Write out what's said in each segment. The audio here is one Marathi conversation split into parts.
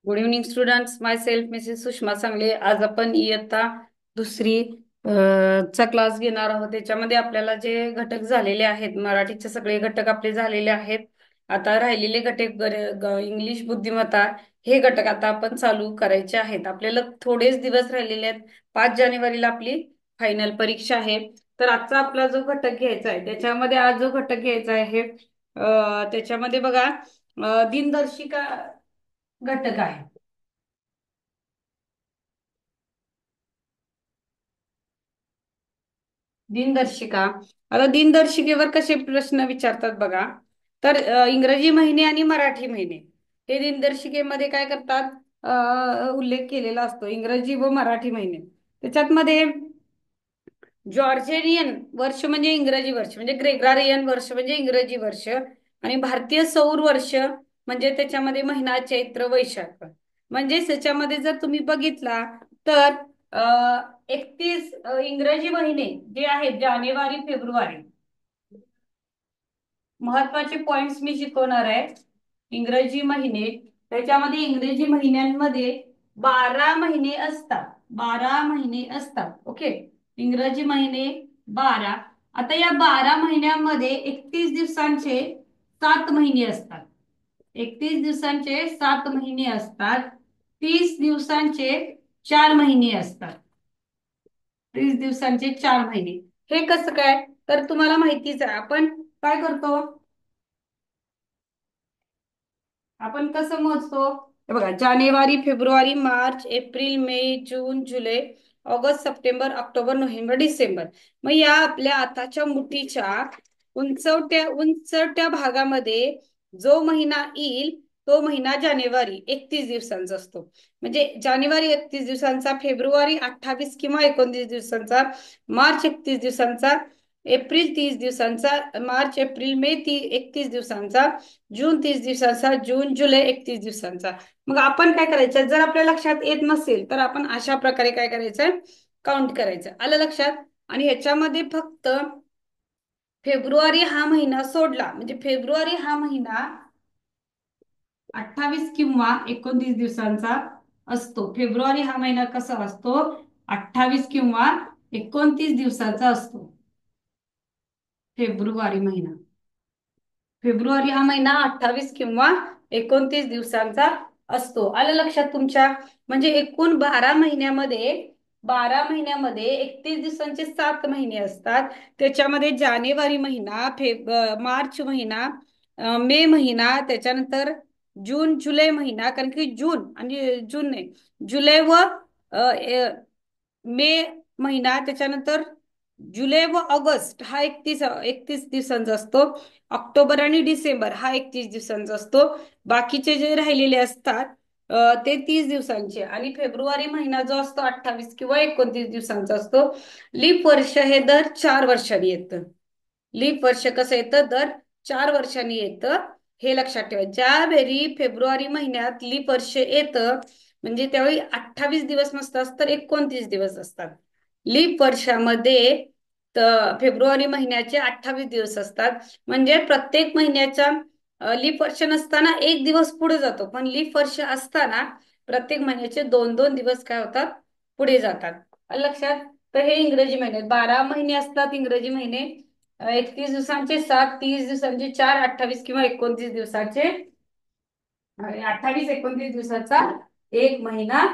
Good evening students. Myself Mrs Sushma Sangle. आज आपण इयत्ता दुसरी चा क्लास घेणार आहोत. त्याच्यामध्ये आपल्याला जे घटक झालेले आहेत, मराठीचे सगळे घटक आपले झालेले आहेत. आता राहिलेले घटक इंग्लिश बुद्धिमत्ता हे घटक आता आपण चालू करायचे आहेत. आपल्याला थोडेच दिवस राहिलेले आहेत. 5 जानेवारीला आपली फायनल परीक्षा आहे. तर आजचा आपला जो घटक घ्यायचा आहे त्याच्यामध्ये आज जो घटक घ्यायचा आहे त्याच्यामध्ये बघा दिनदर्शिका घटक आहे. दिनदर्शिका. आता दिनदर्शिकेवर कसे प्रश्न विचारतात बघा. तर इंग्रजी महिने आणि मराठी महिने हे दिनदर्शिकेमध्ये काय करतात, उल्लेख केलेला असतो. इंग्रजी व मराठी महिने त्याच्यात मध्ये जॉर्जेनियन वर्ष म्हणजे इंग्रजी वर्ष, म्हणजे ग्रेगोरियन वर्ष म्हणजे इंग्रजी वर्ष, आणि भारतीय सौर वर्ष म्हणजे त्याच्यामध्ये महिना चैत्र वैशाख. म्हणजे त्याच्यामध्ये जर तुम्ही बघितला तर 31 इंग्रजी महिने जे आहेत जानेवारी फेब्रुवारी, महत्वाचे पॉइंट्स मी शिकवणार आहे. इंग्रजी महिने, त्याच्यामध्ये इंग्रजी महिन्यांमध्ये 12 महिने असतात. 12 महिने असतात. ओके. इंग्रजी महिने 12. आता या 12 महिन्यामध्ये 31 दिवसांचे 7 महिने असतात. 31 दिवसांचे 7 महिने असतात. 30 दिवसांचे 4 महिने असतात. 30 दिवसांचे 4 महिने. हे कसं काय? तर तुम्हाला माहितीच आहे. आपण काय करतो, आपण कसं मोजतो? हे बघा, जानेवारी फेब्रुवारी मार्च एप्रिल मे जून जुलै ऑगस्ट सप्टेंबर ऑक्टोबर नोव्हेंबर डिसेंबर. मग या आपल्या आताच्या मुठीच्या उंचवट्या उंचवट्या भागामध्ये जो महिना येईल तो महिना जानेवारी 31 दिवसांचा असतो. म्हणजे जानेवारी 31 दिवसांचा, फेब्रुवारी 28 किंवा 29 दिवसांचा, मार्च 31 दिवसांचा, एप्रिल 30 दिवसांचा, मार्च एप्रिल मे 31 दिवसांचा, जून 30 दिवसांचा, जून जुलै 31 दिवसांचा. मग आपण काय करायचं, जर आपल्या लक्षात येत नसेल तर आपण अशा प्रकारे काय करायचं, काउंट करायचं. आलं लक्षात? आणि ह्याच्यामध्ये फक्त फेब्रुवारी हा महिना सोडला, म्हणजे फेब्रुवारी हा महिना 28 किंवा 29 दिवसांचा असतो. फेब्रुवारी हा महिना कसा असतो? 28 किंवा 29 दिवसाचा असतो. फेब्रुवारी महिना, फेब्रुवारी हा महिना 28 किंवा 29 दिवसांचा असतो. आलं लक्षात तुमच्या? म्हणजे एकूण 12 महिन्यामध्ये 31 दिवसांचे 7 महिने असतात. त्याच्यामध्ये जानेवारी महिना, मार्च महिना, मे महिना, त्याच्यानंतर जून जुलै महिना, कारण की जून आणि जून नाही, जुलै व मे महिना, त्याच्यानंतर जुलै व ऑगस्ट हा 31 दिवसांचा असतो. ऑक्टोबर आणि डिसेंबर हा 31 दिवसांचा असतो. बाकीचे जे राहिलेले असतात ते 30 दिवसांचे. आणि फेब्रुवारी महिना जो असतो 28 किंवा 29 दिवसांचा असतो. लीप वर्ष हे दर 4 वर्षांनी येतं. लीप वर्ष कसं येतं? दर 4 वर्षांनी येतं. हे लक्षात ठेवा. ज्यावेळी फेब्रुवारी महिन्यात लीप वर्ष येतं म्हणजे त्यावेळी 28 दिवस नसतात तर 29 दिवस असतात. लीप वर्षामध्ये फेब्रुवारी महिन्याचे 28 दिवस असतात. म्हणजे प्रत्येक महिन्याच्या लीप वर्ष नसताना एक दिवस पुढे जातो, पण लीप वर्ष असताना प्रत्येक महिन्याचे 2-2 दिवस काय होतात? पुढे जातात. लक्षात? तर हे इंग्रजी महिने 12 महिने असतात. इंग्रजी महिने 31 दिवसांचे 7, 30 दिवसांचे 4, 28 किंवा 29 दिवसाचे, 28-29 दिवसाचा एक महिना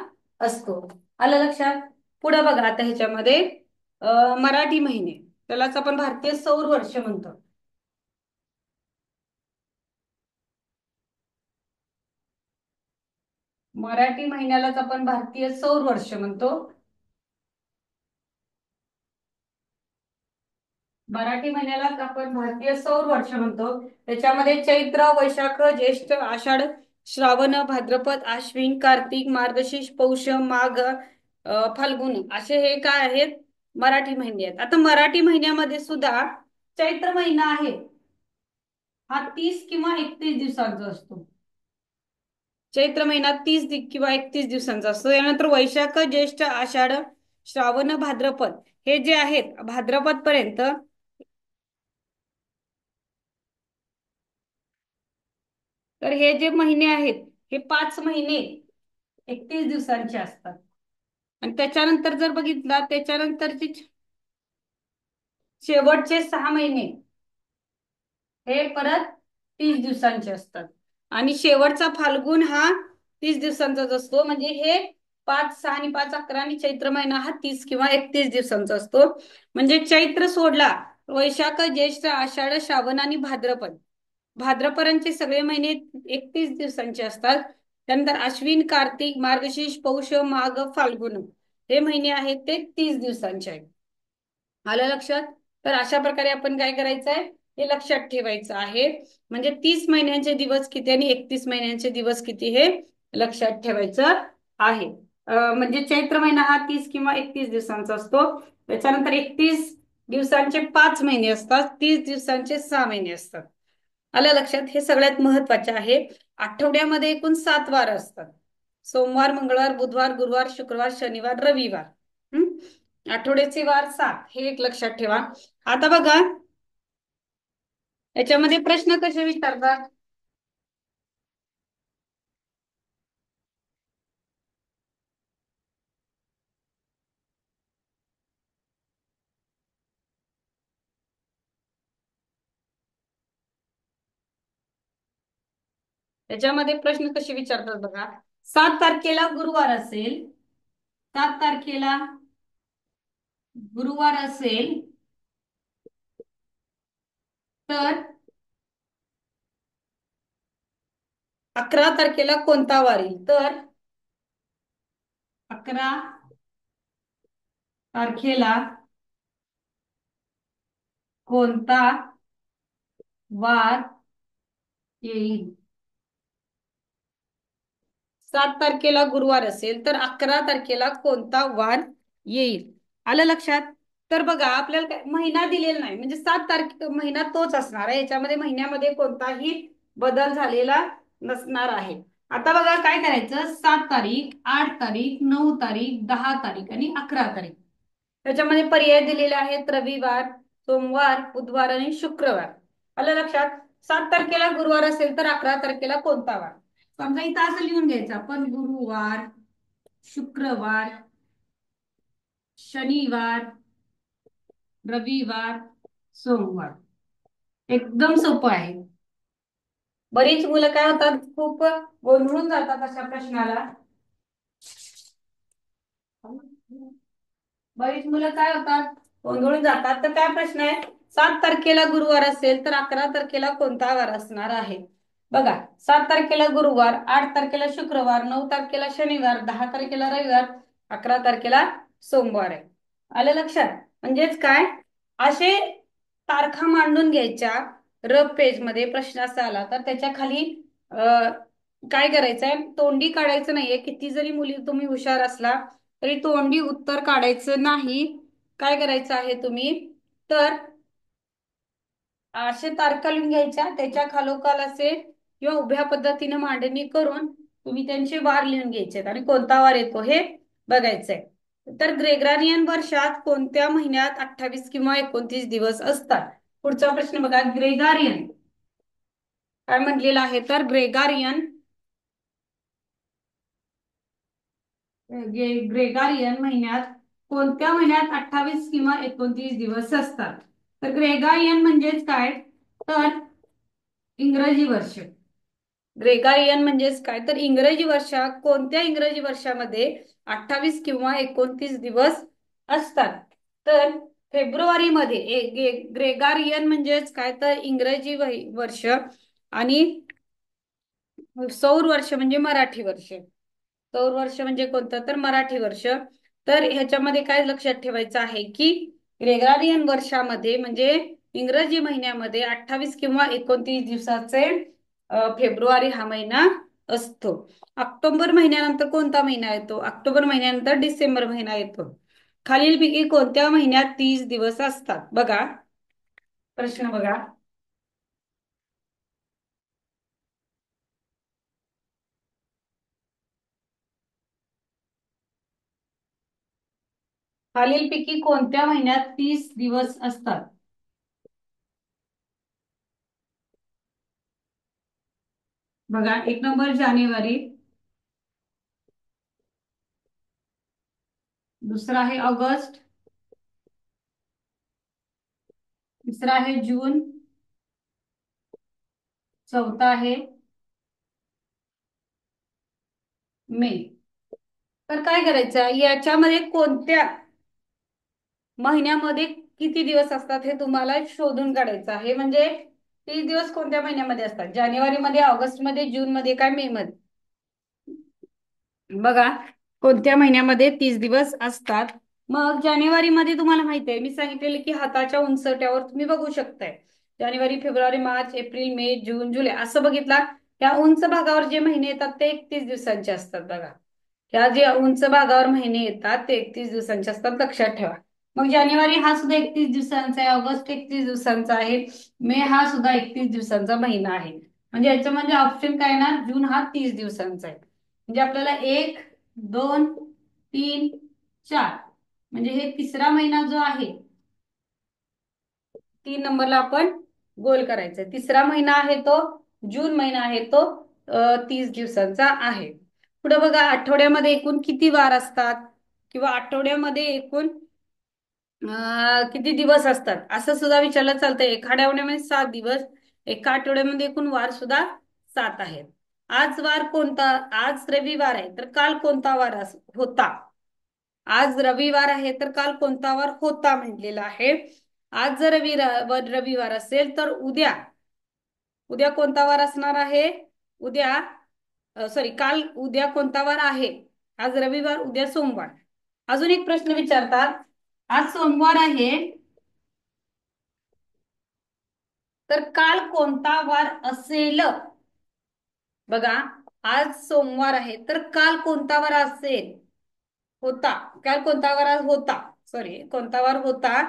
असतो. आलं लक्षात? पुढे बघा आता ह्याच्यामध्ये मराठी महिने, त्यालाच आपण भारतीय सौर वर्ष म्हणतो. मराठी महिन्यालाच आपण भारतीय सौर वर्ष म्हणतो. मराठी महिन्यालाच आपण भारतीय सौर वर्ष म्हणतो. त्याच्यामध्ये चैत्र वैशाख ज्येष्ठ आषाढ श्रावण भाद्रपद आश्विन कार्तिक मार्गशीर्ष पौष माघ फाल्गुन असे हे काय आहेत? मराठी महिने आहेत. आता मराठी महिन्यामध्ये सुद्धा चैत्र महिना आहे, हा 30 किंवा 31 दिवसांचा असतो. चैत्र महिना 30 किंवा 31 दिवसांचा असतो. यानंतर वैशाख ज्येष्ठ आषाढ श्रावण भाद्रपद हे जे आहेत भाद्रपद पर्यंत, तर हे जे महिने आहेत हे 5 महिने 31 दिवसांचे असतात. आणि त्याच्यानंतर जर बघितला, त्याच्यानंतरचे शेवटचे 6 महिने हे परत 30 दिवसांचे असतात. आणि शेवटचा फाल्गुन हा 30 दिवसांचाच असतो. म्हणजे हे 5, 6 आणि 5, 11 आणि चैत्र महिना हा 30 किंवा 31 दिवसांचा असतो. म्हणजे चैत्र सोडला, वैशाख, ज्येष्ठ, आषाढ, श्रावण आणि भाद्रपद, भाद्रपदांचे सगळे महिने 31 दिवसांचे असतात. त्यानंतर अश्विन, कार्तिक, मार्गशीर्ष, पौष, माघ, फाल्गुन हे महिने आहेत ते 30 दिवसांचे आहेत. आलं लक्षात? तर अशा प्रकारे आपण काय करायचं आहे, हे लक्षात ठेवायचं आहे. म्हणजे 30 महिन्यांचे दिवस किती आणि 31 महिन्यांचे दिवस किती हे लक्षात ठेवायचं आहे. म्हणजे चैत्र महिना हा 30 किंवा 31 दिवसांचा असतो. त्याच्यानंतर 31 दिवसांचे 5 महिने असतात, 30 दिवसांचे 6 महिने असतात. आलं लक्षात? हे सगळ्यात महत्वाचे आहे. आठवड्यामध्ये एकूण 7 वार असतात. सोमवार, मंगळवार, बुधवार, गुरुवार, शुक्रवार, शनिवार, रविवार. आठवड्याचे वार 7 हे एक लक्षात ठेवा. आता बघा, याच्यामध्ये प्रश्न कसे विचारतात. याच्यामध्ये प्रश्न कसे विचारतात बघा. 7 तारखेला गुरुवार असेल, 7 तारखेला गुरुवार असेल तर 11 तारखेला कोणता वार येईल. तर 11 तारखेला कोणता वार येईल. 7 तारखेला गुरुवार असेल तर 11 तारखेला कोणता वार येईल. आलं लक्षात? तर बघा, आपल्याला काय महिना दिलेला नाही, म्हणजे 7 तारखे महिना तोच असणार आहे. याच्यामध्ये महिन्यामध्ये कोणताही बदल झालेला नसणार आहे. आता बघा काय करायचं. 7 तारीख, 8 तारीख, 9 तारीख, 10 तारीख आणि 11 तारीख त्याच्यामध्ये पर्याय दिलेले आहेत. रविवार, सोमवार, बुधवार आणि शुक्रवार. आलं लक्षात? 7 तारखेला गुरुवार असेल तर 11 तारखेला कोणता वार. समजा इथं असं लिहून घ्यायचं आपण, गुरुवार, शुक्रवार, शनिवार, रविवार, सोमवार. एकदम सोपं आहे. बरीच मुलं काय होतात, खूप गोंधळून जातात अशा प्रश्नाला. बरीच मुलं काय होतात, गोंधळून जातात. तर काय प्रश्न आहे, 7 तारखेला गुरुवार असेल तर 11 तारखेला कोणता वार असणार आहे. बघा, 7 तारखेला गुरुवार, 8 तारखेला शुक्रवार, 9 तारखेला शनिवार, 10 तारखेला रविवार, 11 तारखेला सोमवार आहे. आलं लक्षात? म्हणजेच काय, असे तारखा मांडून घ्यायच्या. रफ पेज मध्ये प्रश्न असा आला तर त्याच्या खाली काय करायचंय, तोंडी काढायचं नाहीये. किती जरी मुली तुम्ही हुशार असला तरी तोंडी उत्तर काढायचं नाही. काय करायचं आहे तुम्ही, तर असे तारखा लिहून घ्यायच्या, त्याच्या खालोखाल असे किंवा उभ्या पद्धतीने मांडणी करून तुम्ही त्यांचे वार लिहून घ्यायचे आणि कोणता वार येतो हे बघायचंय. तर ग्रेगोरियन वर्षात कोणत्या महिन्यात 28 किंवा 29 दिवस असतात. पुढचा प्रश्न बघा. ग्रेगोरियन काय म्हटलेलं आहे, तर ग्रेगोरियन महिन्यात कोणत्या महिन्यात 28 किंवा 29 दिवस असतात. तर ग्रेगोरियन म्हणजेच काय, तर इंग्रजी वर्ष. ग्रेगोरियन म्हणजेच काय, तर इंग्रजी वर्षा, कोणत्या इंग्रजी वर्षामध्ये 28 किंवा 29 दिवस असतात. तर फेब्रुवारीमध्ये ग्रेगोरियन म्हणजेच काय, तर इंग्रजी वर्ष. आणि सौर वर्ष म्हणजे मराठी वर्ष. सौर वर्ष म्हणजे कोणतं, तर मराठी वर्ष. तर ह्याच्यामध्ये काय लक्षात ठेवायचं आहे की ग्रेगोरियन वर्षामध्ये म्हणजे इंग्रजी महिन्यामध्ये 28 किंवा 29 दिवसाचे फेब्रुवारी हा महिना असतो. ऑक्टोबर महिन्यानंतर कोणता महिना येतो, ऑक्टोबर महिन्यानंतर डिसेंबर महिना येतो. खालीलपैकी कोणत्या महिन्यात 30 दिवस असतात. बघा प्रश्न बघा. खालीलपैकी कोणत्या महिन्यात 30 दिवस असतात. बघा, 1 नंबर जानेवारी, दुसरा आहे ऑगस्ट, तिसरा आहे जून, चौथा आहे मे. तर काय करायचं, याच्यामध्ये कोणत्या महिन्यामध्ये किती दिवस असतात हे तुम्हाला शोधून काढायचं आहे. म्हणजे 30 दिवस कोणत्या महिन्यामध्ये असतात, जानेवारी मध्ये, ऑगस्ट मध्ये, जून मध्ये, काय मे मध्ये. बघा, कोणत्या महिन्यामध्ये 30 दिवस असतात. मग जानेवारीमध्ये तुम्हाला माहिती आहे, मी सांगितलेले की हाताच्या उंचवट्यावर तुम्ही बघू शकताय. जानेवारी, फेब्रुवारी, मार्च, एप्रिल, मे, जून, जुलै असं बघितला. त्या उंच भागावर जे महिने येतात ते 31 दिवसांचे असतात बघा. ह्या जे उंच भागावर महिने येतात ते 31 दिवसांचे असतात, लक्षात ठेवा. मग जानेवारी हा सुद्धा 31 दिवसांचा आहे, ऑगस्ट 31 दिवसांचा आहे, मे हा सुद्धा 31 दिवसांचा महिना आहे. म्हणजे याचं म्हणजे ऑप्शन काय ना, जून हा 30 दिवसांचा आहे. म्हणजे आपल्याला 1, 2, 3, 4, म्हणजे हे तिसरा महिना जो आहे, 3 नंबरला आपण गोल करायचं. तिसरा महिना आहे तो जून महिना आहे तो 30 दिवसांचा आहे. पुढे बघा, आठवड्यामध्ये एकूण किती वार असतात, किंवा आठवड्यामध्ये एकूण किती दिवस असतात असं सुद्धा विचारलं चालतंय. एखाद्या आठवड्यामध्ये 7 दिवस, एका आठवड्यामध्ये एकूण वार सुद्धा 7 आहेत. आज वार कोणता, आज रविवार आहे तर काल कोणता वार होता. आज रविवार आहे तर काल कोणता वार होता म्हटलेला आहे. आज जर रविवार असेल तर उद्या, उद्या कोणता वार असणार आहे. उद्या सॉरी, काल, उद्या कोणता वार आहे. आज रविवार, उद्या सोमवार. अजून एक प्रश्न विचारतात, आज सोमवार आहे तर काल कोणता वार असेल. बघा, आज सोमवार आहे तर काल कोणता वार असेल, होता. काल कोणता वार होता, सॉरी, कोणता वार होता.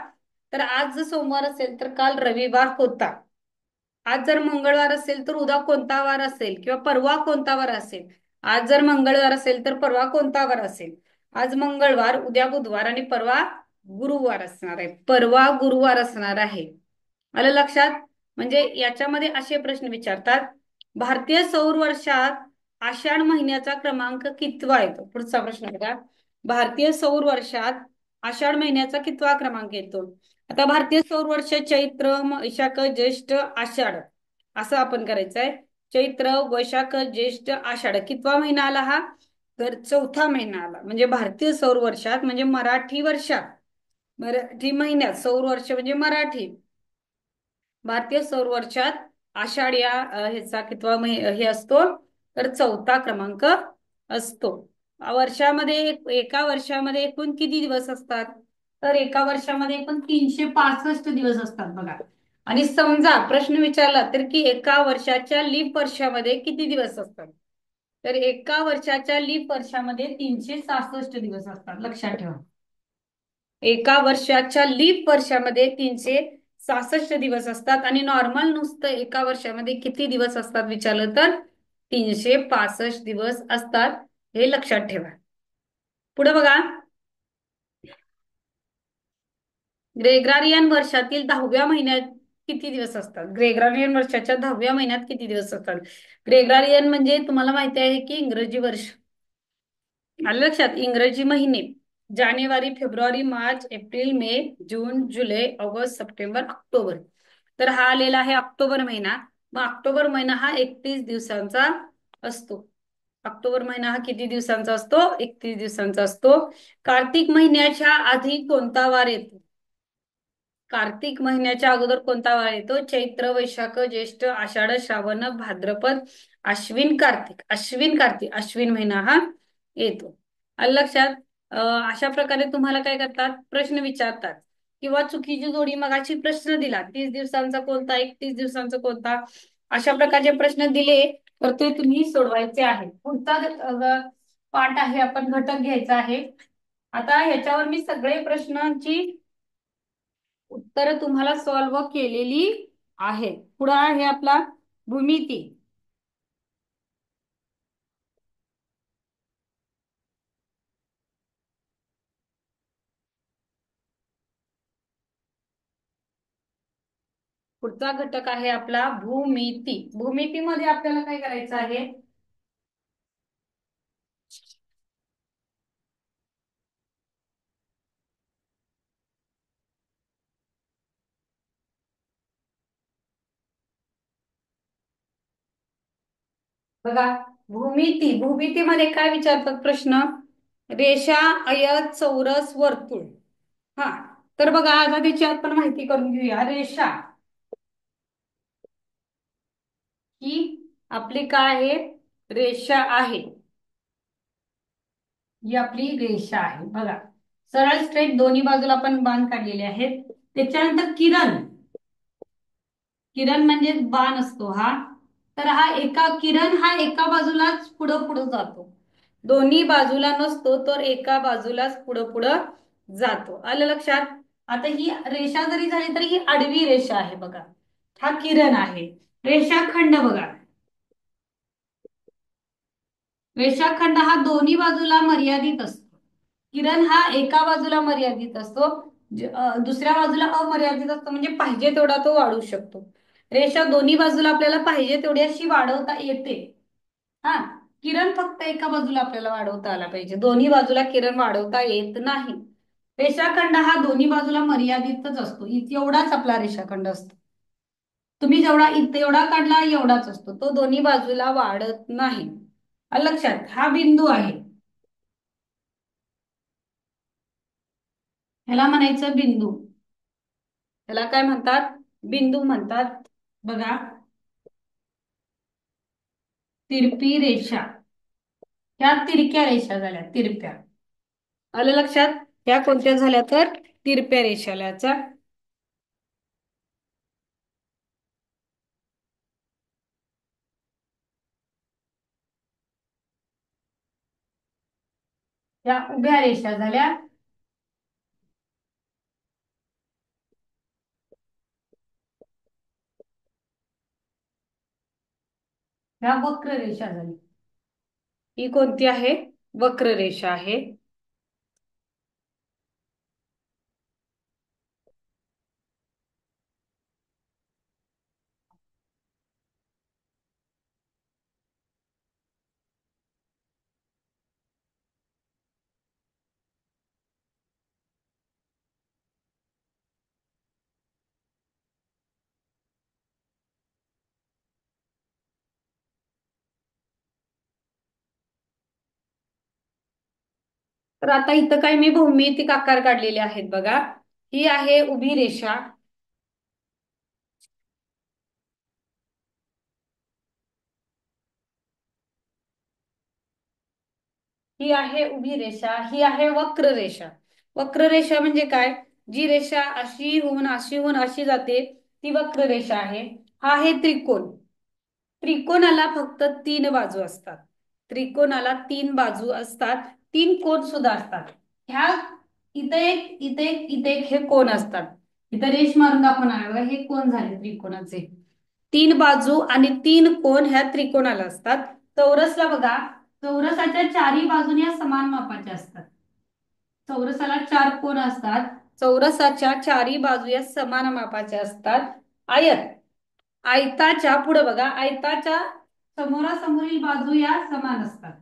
तर आज जर सोमवार असेल तर काल रविवार होता. आज जर मंगळवार असेल तर उद्या कोणता वार असेल, किंवा परवा कोणता वार असेल. आज जर मंगळवार असेल तर परवा कोणता वार असेल. आज मंगळवार, उद्या बुधवार आणि परवा गुरुवार असणार आहे. परवा गुरुवार असणार आहे. आलं लक्षात. म्हणजे याच्यामध्ये असे प्रश्न विचारतात, भारतीय सौर वर्षात आषाढ महिन्याचा क्रमांक कितवा येतो. पुढचा प्रश्न बघा, भारतीय सौर वर्षात आषाढ महिन्याचा कितवा क्रमांक येतो. आता भारतीय सौर वर्ष चैत्र, वैशाख, ज्येष्ठ, आषाढ असं आपण करायचं आहे. चैत्र, वैशाख, ज्येष्ठ, आषाढ कितवा महिना आला हा, तर चौथा महिना आला. म्हणजे भारतीय सौर वर्षात, म्हणजे मराठी वर्षात, मराठी महिन्यात, सौर वर्ष म्हणजे मराठी, भारतीय सौर वर्षात आषाढ या ह्याचा कितवा हे असतो, तर चौथा क्रमांक असतो. वर्षामध्ये, एका वर्षामध्ये एकूण किती दिवस असतात, तर एका वर्षामध्ये एकूण 365 दिवस असतात बघा. आणि समजा प्रश्न विचारला तर की एका वर्षाच्या लीप वर्षामध्ये किती दिवस असतात, तर एका वर्षाच्या लीप वर्षामध्ये 366 दिवस असतात, लक्षात ठेवा. एका वर्षाच्या लीप वर्षामध्ये 366 दिवस असतात. आणि नॉर्मल नुसतं एका वर्षामध्ये किती दिवस असतात विचारलं तर 365 दिवस असतात, हे लक्षात ठेवा. पुढे बघा, ग्रेगोरियन वर्षातील 10व्या महिन्यात किती दिवस असतात. ग्रेगोरियन वर्षाच्या 10व्या महिन्यात किती दिवस असतात. ग्रेगोरियन म्हणजे तुम्हाला माहिती आहे की इंग्रजी वर्ष. आलं लक्षात. इंग्रजी महिने, जानेवारी, फेब्रुवारी, मार्च, एप्रिल, मे, जून, जुलै, ऑगस्ट, सप्टेंबर, ऑक्टोबर. तर हा आलेला आहे ऑक्टोबर महिना. मग ऑक्टोबर महिना हा 31 दिवसांचा असतो. ऑक्टोबर महिना हा किती दिवसांचा असतो, 31 दिवसांचा असतो. कार्तिक महिन्याच्या आधी कोणता वार येतो. कार्तिक महिन्याच्या अगोदर कोणता वार येतो. चैत्र, वैशाख, ज्येष्ठ, आषाढ, श्रावण, भाद्रपद, अश्विन, कार्तिक. अश्विन, कार्तिक, अश्विन महिना हा येतो. आलं लक्षात. अशा प्रकारे तुम्हाला काय करतात, प्रश्न विचारतात. किंवा चुकीची जोडी, मगाची प्रश्न दिला 30 दिवसांचा कोणता, 31 दिवसांचा कोणता, अशा प्रकारचे प्रश्न दिले तर ते तुम्ही सोडवायचे आहे. पुढचा पाठ आहे, आपण घटक घ्यायचा आहे. आता ह्याच्यावर मी सगळे प्रश्नांची उत्तर तुम्हाला सॉल्व्ह केलेली आहे. पुढे आहे आपला भूमिती. पुढचा घटक आहे आपला भूमिती. भूमितीमध्ये आपल्याला काय करायचं आहे, बघा, भूमितीमध्ये काय विचारतात प्रश्न? रेषा, आयत, चौरस, वर्तुळ. हा, तर बघा आता त्याची आपण माहिती करून घेऊया. रेषा ही आपली काय आहे? रेषा आहे. ही आपली रेषा आहे बघा. सरळ स्ट्रेट दोन्ही बाजूला आपण बाण काढलेले आहेत. त्याच्यानंतर किरण. किरण म्हणजे बाण असतो हा. तर किरण हा एका बाजूलाच पुढं पुढं जातो. दोन्ही बाजूला नसतो, तर एका बाजूलाच पुढं पुढं जातो. आलं लक्षात? आता ही रेषा जरी झाली तरी ही आडवी रेषा आहे बघा. हा किरण आहे. रेषाखंड बघा. रेषाखंड हा दोन्ही बाजूला मर्यादित असतो. किरण हा एका बाजूला मर्यादित असतो. दुसऱ्या बाजूला अमर्यादित असतो, म्हणजे पाहिजे तेवढा तो वाढू शकतो. रेषा दोन्ही बाजूला आपल्याला पाहिजे तेवढी अशी वाढवता येते. हा, किरण फक्त एका बाजूला आपल्याला वाढवता आला पाहिजे, दोन्ही बाजूला किरण वाढवता येत नाही. रेषाखंड हा दोन्ही बाजूला मर्यादितच असतो. एवढाच आपला रेषाखंड असतो. तुम्ही जेवढा इथे एवढा काढला एवढाच असतो, तो दोन्ही बाजूला वाढत नाही. आलं लक्षात? हा बिंदू आहे. ह्याला म्हणायचं बिंदू. ह्याला काय म्हणतात? बिंदू म्हणतात. बघा, तिरपी रेषा. ह्या तिरक्या रेषा झाल्या, तिरप्या. आलं लक्षात? ह्या कोणत्या झाल्या तर तिरप्या रेषाल्याच्या. ह्या उभ्या रेषा झाल्या. ह्या वक्र रेषा झाली. ही कोणती आहे? वक्र रेषा आहे. तर आता इथं काही मी भौमितिक आकार काढलेले आहेत बघा. ही आहे उभी रेषा. ही आहे उभी रेषा. ही आहे वक्र रेषा. वक्र रेषा म्हणजे काय? जी रेषा अशी होऊन अशी जाते, ती वक्र रेषा आहे. हा आहे त्रिकोण. त्रिकोणाला फक्त तीन बाजू असतात. त्रिकोणाला तीन बाजू असतात. तीन कोण सुद्धा असतात. ह्या इथे एक, इथे एक, इथे एक, हे कोण असतात. इथे रेष मारून दाखवणार बघा, हे कोण झाले त्रिकोणाचे. तीन बाजू आणि तीन कोण ह्या त्रिकोणाला असतात. चौरसला बघा, चौरसाच्या चारी बाजूने या समान मापाच्या असतात. चौरसाला चार कोण असतात. चौरसाच्या चारी बाजू या समान मापाच्या असतात. आयत, आयताच्या पुढे बघा, आयताच्या समोरासमोरील बाजू या समान असतात.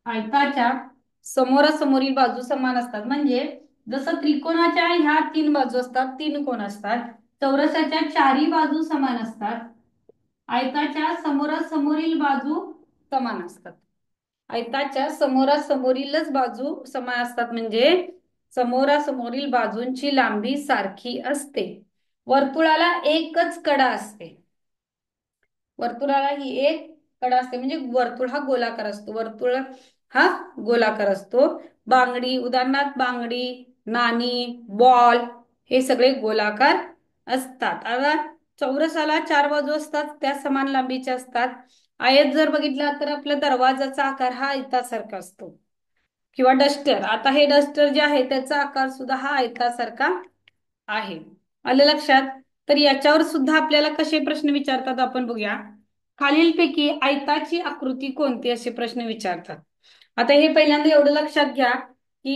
आयताच्या समोरासमोरील बाजू समान असतात. म्हणजे जसं त्रिकोणाच्या ह्या तीन बाजू असतात, तीन कोण असतात. चौरसाच्या चारी बाजू समान असतात. आयताच्या समोरासमोरील बाजू समान असतात. आयताच्या समोरासमोरीलच बाजू समान असतात, म्हणजे समोरासमोरील बाजूंची लांबी सारखी असते. वर्तुळाला एकच कडा असते. वर्तुळाला ही एक कडा असते, म्हणजे वर्तुळ हा गोलाकार असतो. वर्तुळ हा गोलाकार असतो. बांगडी, उदाहरणार्थ बांगडी, नाणी, बॉल, हे सगळे गोलाकार असतात. आता चौरसाला चार बाजू असतात, त्या समान लांबीच्या असतात. आयत जर बघितला तर आपल्या दरवाजाचा आकार हा आयतासारखा असतो. किंवा डस्टर, आता हे डस्टर जे आहे त्याचा आकार सुद्धा हा आयतासारखा आहे. आलं लक्षात? तर याच्यावर सुद्धा आपल्याला कसे प्रश्न विचारतात आपण बघूया. खालीलपैकी आयताची आकृती कोणती, असे प्रश्न विचारतात. आता हे पहिल्यांदा एवढं लक्षात घ्या की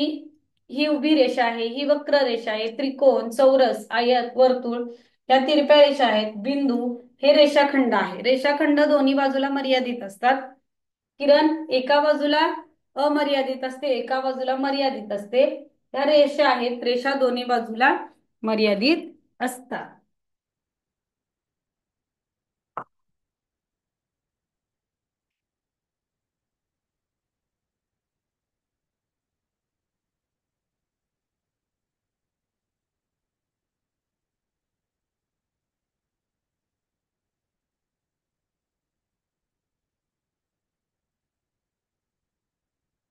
ही उभी रेषा आहे, ही वक्र रेषा आहे, त्रिकोण, चौरस, आयत, वर्तुळ, या तिरप्या रेषा आहेत, बिंदू, हे रेषाखंड आहे. रेषाखंड दोन्ही बाजूला मर्यादित असतात. किरण एका बाजूला अमर्यादित असते, एका बाजूला मर्यादित असते. त्या रेषा आहेत, रेषा दोन्ही बाजूला मर्यादित असतात.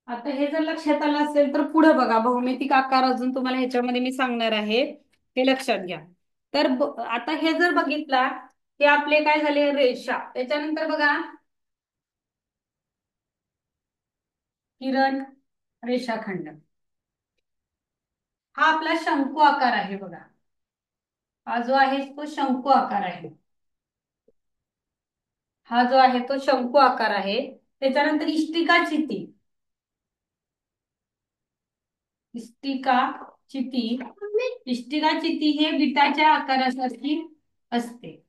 आता हे जर लक्षात आलं असेल तर पुढे बघा, भौमितिक आकार अजून तुम्हाला ह्याच्यामध्ये मी सांगणार आहे, हे लक्षात घ्या. तर आता हे जर बघितला, हे आपले काय झाले रेषा. त्याच्यानंतर बघा किरण, रेषाखंड. हा आपला शंकू आकार आहे बघा. हा जो आहे तो शंकू आकार आहे. हा जो आहे तो शंकू आकार आहे. त्याच्यानंतर इष्टिका चिती. इष्टिका चिती. इष्टिका चिती हे विटाच्या आकारासारखी असते.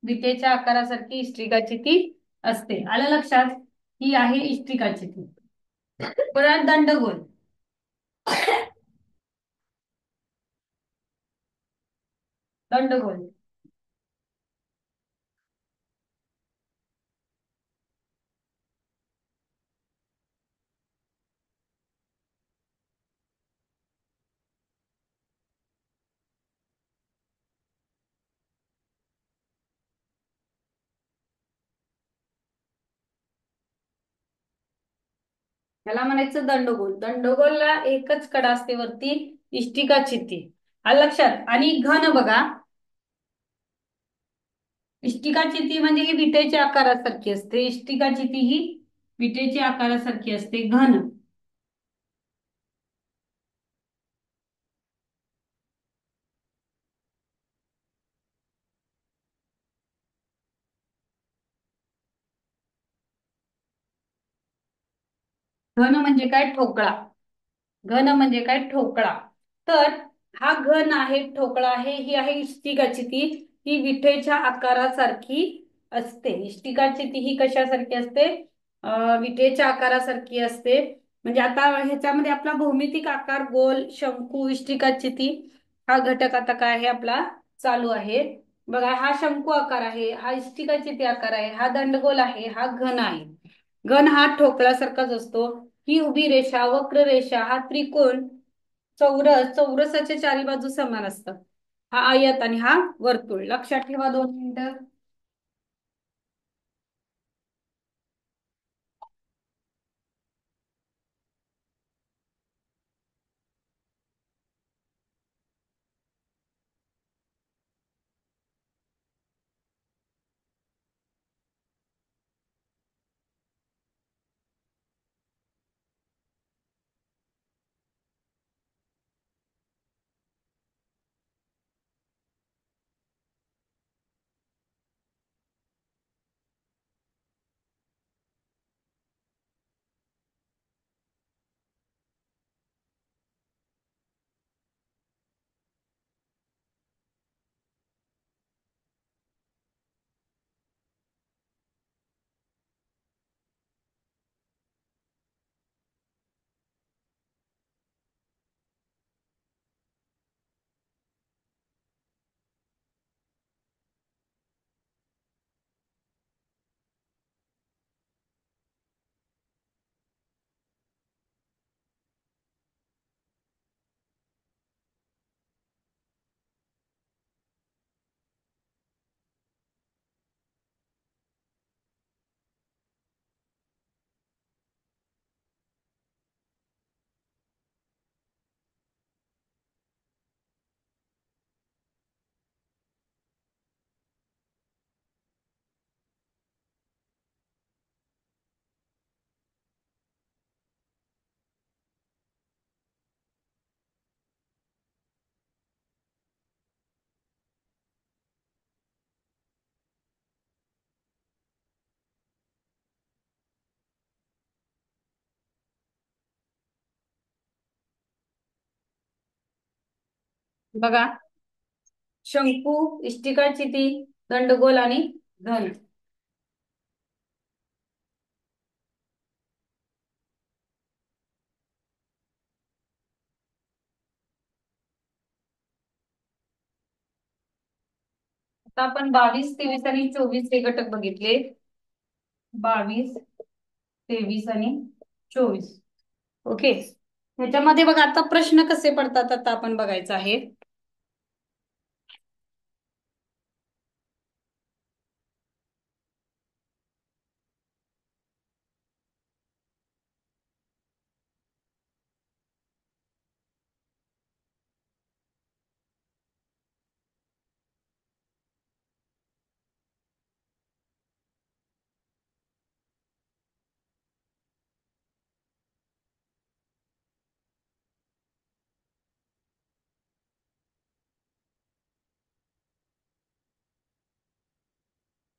विटेच्या आकारासारखी इष्टिका चिती असते. आलं लक्षात? ही आहे इष्टिका चिती. परत दंडगोल. दंडगोल. त्याला म्हणायचं दंडगोल. दंडगोलला एकच कडा असते वरती, इष्टिका चिती. आलं लक्षात? आणि घन बघा. इष्टिका चिती म्हणजे ही विटेच्या आकारासारखी असते. इष्टिका चिती ही विटेच्या आकारासारखी असते. घन. घन म्हणजे काय? ठोकळा. घन म्हणजे काय? ठोकळा. तर हा घन आहे, ठोकळा आहे, ही आहे इष्टिकाची ती विठेच्या आकारासारखी असते. इष्टिकाची ही कशासारखी असते? विठेच्या आकारासारखी असते. म्हणजे आता ह्याच्यामध्ये आपला भौमितिक आकार गोल, शंकू, इष्टिकाची हा घटक आता काय आहे आपला चालू आहे. बघा, हा शंकू आकार आहे, हा इष्टिकाची आकार आहे, हा दंडगोल आहे, हा घन आहे. घन हा ठोकळ्यासारखाच असतो. ही उभी रेषा, वक्र रेषा, हा त्रिकोण, चौरस, चौरसाच्या चारी बाजू समान असतात. हा आयत आणि हा वर्तुळ. लक्षात ठेवा 2 मिनिटं. बघा, शंकू, इष्टिकाची दंडगोल आणि घन. आता आपण 22, 23 आणि 24 हे घटक बघितले. 22, 23 आणि 24. ओके. ह्याच्यामध्ये बघा आता प्रश्न कसे पडतात आता आपण बघायचं आहे.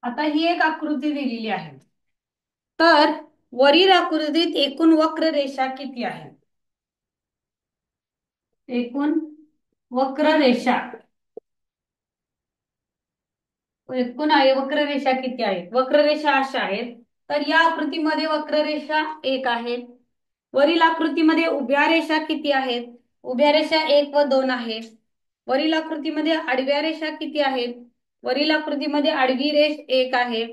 आता ही एक आकृती दिलेली आहे. तर वरील आकृतीत एकूण वक्र रेषा किती आहेत? एकूण वक्र रेषा, एकूण आहे वक्ररेषा किती आहेत? वक्ररेषा अशा आहेत. तर या आकृतीमध्ये वक्ररेषा एक आहे. वरील आकृतीमध्ये उभ्या रेषा किती आहेत? उभ्या रेषा एक व दोन आहेत. वरील आकृतीमध्ये आडव्या रेषा किती आहेत? वरील आकृतीमध्ये आडवी रेष एक आहे.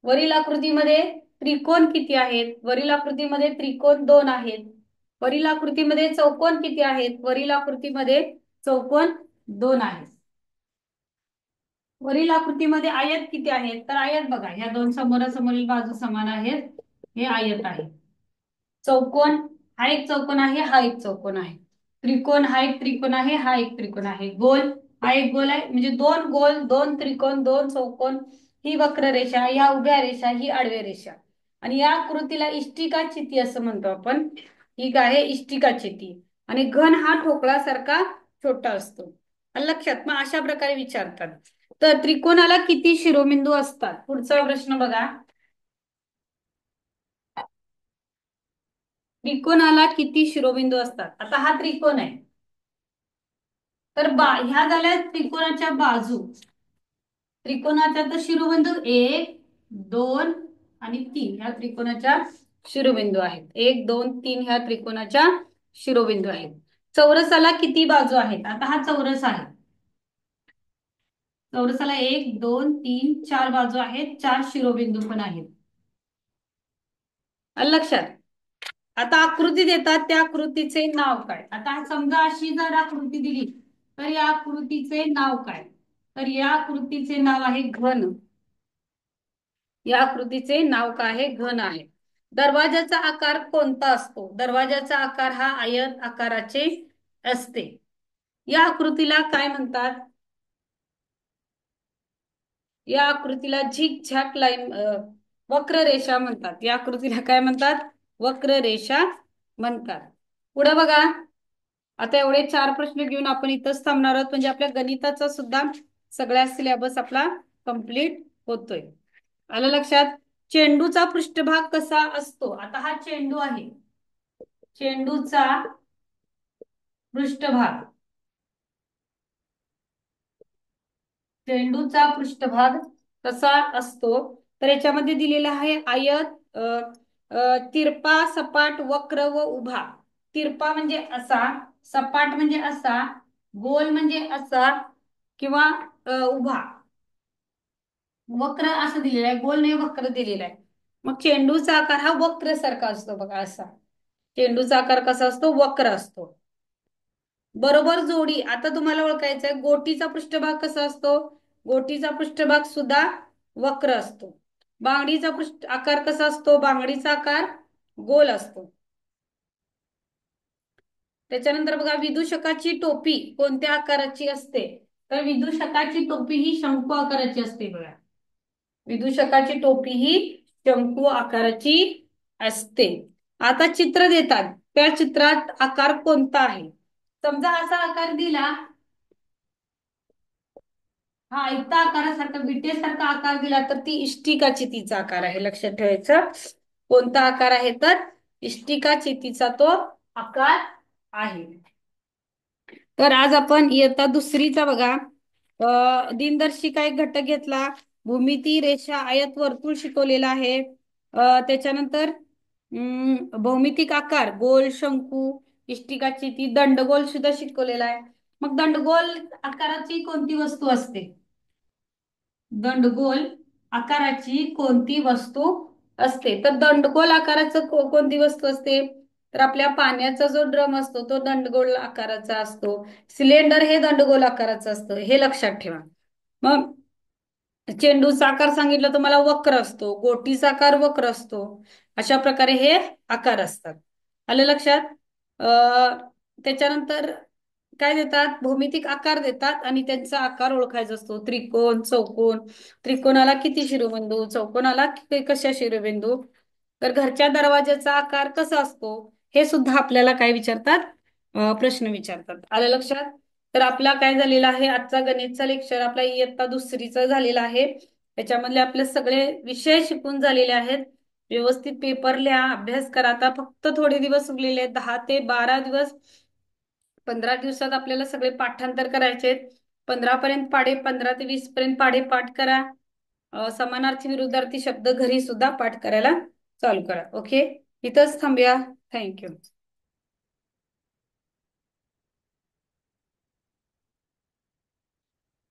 वरील आकृतीमध्ये त्रिकोण किती आहेत? वरील आकृतीमध्ये त्रिकोण दोन आहेत. वरील आकृतीमध्ये चौकोन किती आहेत? वरील आकृतीमध्ये चौकोन दोन आहेत. वरील आकृतीमध्ये आयत किती आहेत? तर आयत बघा, ह्या दोन समोरासमोरील बाजू समान आहेत, हे आयत आहे. चौकोन, हा एक चौकोन आहे, हा एक चौकोन आहे. त्रिकोण, हा एक त्रिकोण आहे, हा एक त्रिकोण आहे. गोल, हा एक गोल आहे. म्हणजे दोन गोल, दोन त्रिकोण, दोन चौकोन, ही वक्ररेषा, या उभ्या रेषा, ही आडव्या रेषा. आणि या आकृतीला इष्टिका चिती असं म्हणतो आपण. ही काय आहे? इष्टिका चिती. आणि घन हा ठोकळासारखा छोटा असतो. लक्षात, मग अशा प्रकारे विचारतात. तर त्रिकोणाला किती शिरोबिंदू असतात? पुढचा प्रश्न बघा. त्रिकोणाला किती शिरोबिंदू असतात? आता हा त्रिकोण आहे. तर ह्या झाल्या त्रिकोणाच्या बाजू. त्रिकोणाच्या तर शिरोबिंदू एक, दोन आणि तीन ह्या त्रिकोणाच्या शिरोबिंदू आहेत. एक, दोन, तीन ह्या त्रिकोणाच्या शिरोबिंदू आहेत. चौरसाला किती बाजू आहेत? आता हा चौरस आहे. चौरसाला एक, दोन, तीन, चार बाजू आहेत, चार शिरोबिंदू पण आहेत. लक्षात. आता आकृती देतात, त्या आकृतीचे नाव काय? आता समजा अशी जर आकृती दिली तर या आकृतीचे नाव काय? तर या आकृतीचे नाव आहे घन. या आकृतीचे नाव काय आहे? घन आहे. दरवाजाचा आकार कोणता असतो? दरवाजाचा आकार हा आयत आकाराचे असते. या आकृतीला काय म्हणतात? या आकृतीला झिक झॅक लाईन, वक्ररेषा म्हणतात. या आकृतीला काय म्हणतात? वक्ररेषा म्हणतात. पुढे बघा. आता एवढे चार प्रश्न घेऊन आपण इथंच थांबणार आहोत. म्हणजे आपल्या गणिताचा सुद्धा सगळ्या सिलेबस आपला कंप्लीट होतोय. आलं लक्षात? चेंडूचा पृष्ठभाग कसा असतो? आता हा चेंडू आहे. चेंडूचा पृष्ठभाग, चेंडूचा पृष्ठभाग कसा असतो? तर याच्यामध्ये दिलेला आहे आयत, तिरपा, सपाट, वक्र व उभा. तिरपा म्हणजे असा, सपाट म्हणजे असा, गोल म्हणजे असा, किंवा उभा. वक्र असं दिलेलं आहे, गोल नाही, वक्र दिलेला आहे. मग चेंडूचा आकार हा वक्र सारखा असतो बघा, असा. चेंडूचा आकार कसा असतो? वक्र असतो. बरोबर जोडी. आता तुम्हाला ओळखायचं आहे गोटीचा पृष्ठभाग कसा असतो? गोटीचा पृष्ठभाग सुद्धा वक्र असतो. बांगडीचा आकार कसा असतो? बांगडीचा आकार गोल असतो. त्याच्यानंतर बघा, विदूषकाची टोपी कोणत्या आकाराची असते? तर विदूषकाची टोपी ही शंकू आकाराची असते बघा. विदूषकाची टोपी ही शंकू आकाराची असते. आता चित्र देतात, त्या चित्रात आकार कोणता आहे? समजा असा आकार दिला, हा आयता आकारासारखा विटेसारखा आकार दिला तर ती इष्टिका चितीचा आकार आहे. लक्षात ठेवायचं. कोणता आकार आहे? तर इष्टिका चितीचा तो आकार आहे. तर आज आपण इयत्ता दुसरीचा बघा, दिनदर्शिका एक घटक घेतला, भूमिती, रेषा, आयत, वर्तुळ शिकवलेला आहे. त्याच्यानंतर भौमितिक आकार, गोल, शंकू, इष्टिका चिती, दंडगोल सुद्धा शिकवलेला आहे. मग दंडगोल आकाराची कोणती वस्तू असते? दंडगोल आकाराची कोणती वस्तू असते? तर दंडगोल आकाराचं कोणती वस्तू असते? तर आपल्या पाण्याचा जो ड्रम असतो तो दंडगोल आकाराचा असतो. सिलेंडर हे दंडगोल आकाराचं असतं, हे लक्षात ठेवा. मग चेंडूचा आकार सांगितलं तुम्हाला, वक्र असतो. गोटीचा आकार वक्र असतो. अशा प्रकारे हे आकार असतात. आलं लक्षात? त्याच्यानंतर काय देतात? भौमितिक आकार देतात आणि त्यांचा आकार ओळखायचा असतो. त्रिकोण, चौकोन. त्रिकोणाला किती शिरोबिंदू? चौकोनाला कशा शिरोबिंदू? तर घरच्या दरवाजाचा आकार कसा असतो? हे सुद्धा आपल्याला काय विचारतात? प्रश्न विचारतात. आलं लक्षात? तर आपला काय झालेला आहे? आजचा गणितचा लेक्चर आपला इयत्ता दुसरीचा झालेला आहे. त्याच्यामधले आपले सगळे विषय शिकून झालेले आहेत. व्यवस्थित पेपर लिहा, अभ्यास करा. आता फक्त थोडे दिवस उरलेले आहेत, 10 ते 12 दिवस. 15 दिवसात आपल्याला सगळे पाठांतर करायचे आहेत. 15 पर्यंत पाढे, 15 ते 20 पर्यंत पाढे पाठ करा. समानार्थी विरुद्धार्थी शब्द घरी सुद्धा पाठ करायला चालू करा. ओके, इथंच थांबूया. थँक्यू.